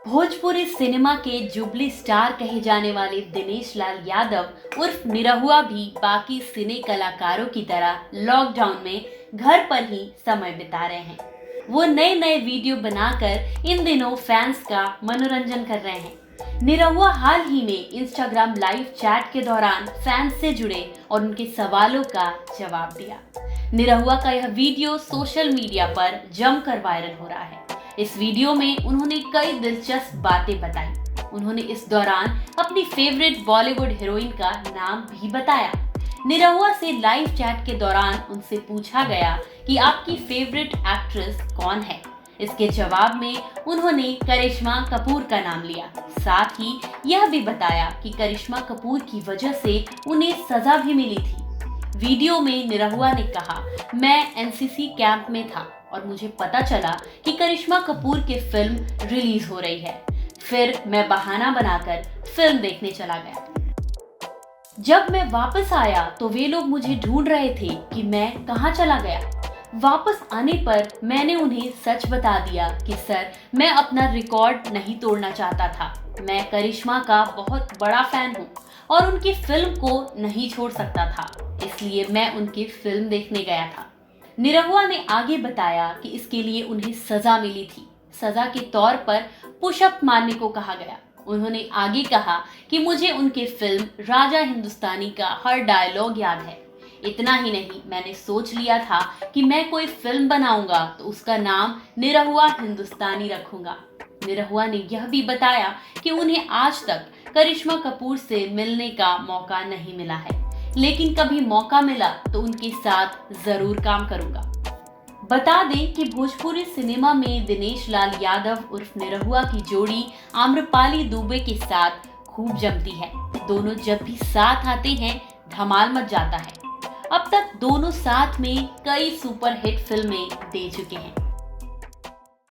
Bhojpuri cinema के jubilee star कहे जाने वाले दिनेश लाल यादव उर्फ निरहुआ भी बाकी सिने कलाकारों की तरह लॉकडाउन में घर पर ही समय बिता रहे हैं। वो नए नए वीडियो बनाकर इन दिनों फैंस का मनोरंजन कर रहे हैं। निरहुआ हाल ही में इंस्टाग्राम लाइव चैट के दौरान फैंस से जुड़े और उनके सवालों का जवाब दिया। निरहुआ का यह वीडियो सोशल मीडिया पर जमकर वायरल हो रहा है। इस वीडियो में उन्होंने कई दिलचस्प बातें बताई। उन्होंने इस दौरान अपनी फेवरेट बॉलीवुड हीरोइन का नाम भी बताया। निरहुआ से लाइव चैट के दौरान उनसे पूछा गया कि आपकी फेवरेट एक्ट्रेस कौन है। इसके जवाब में उन्होंने करिश्मा कपूर का नाम लिया। साथ ही यह भी बताया कि करिश्मा कपूर की वजह से उन्हें सजा भी मिली थी। वीडियो में निरहुआ ने कहा, मैं एनसीसी कैंप में था और मुझे पता चला कि करिश्मा कपूर की फिल्म रिलीज हो रही है। फिर मैं बहाना बनाकर फिल्म देखने चला गया। जब मैं वापस आया तो वे लोग मुझे ढूंढ रहे थे कि मैं कहां चला गया। वापस आने पर मैंने उन्हें सच बता दिया कि सर, मैं अपना रिकॉर्ड नहीं तोड़ना चाहता था। मैं करिश्मा का बहुत बड़ा फैन हूँ और उनकी फिल्म को नहीं छोड़ सकता था, इसलिए मैं उनकी फिल्म देखने गया था। निरहुआ ने आगे बताया कि इसके लिए उन्हें सजा मिली थी। सजा के तौर पर पुशअप मारने को कहा गया। उन्होंने आगे कहा कि मुझे उनके फिल्म राजा हिंदुस्तानी का हर डायलॉग याद है। इतना ही नहीं, मैंने सोच लिया था कि मैं कोई फिल्म बनाऊंगा तो उसका नाम निरहुआ हिंदुस्तानी रखूंगा। निरहुआ ने यह भी बताया कि उन्हें आज तक करिश्मा कपूर से मिलने का मौका नहीं मिला है, लेकिन कभी मौका मिला तो उनके साथ जरूर काम करूंगा। बता दें कि भोजपुरी सिनेमा में दिनेश लाल यादव उर्फ निरहुआ की जोड़ी आम्रपाली दुबे के साथ खूब जमती है। दोनों जब भी साथ आते हैं धमाल मच जाता है। अब तक दोनों साथ में कई सुपरहिट फिल्में दे चुके हैं।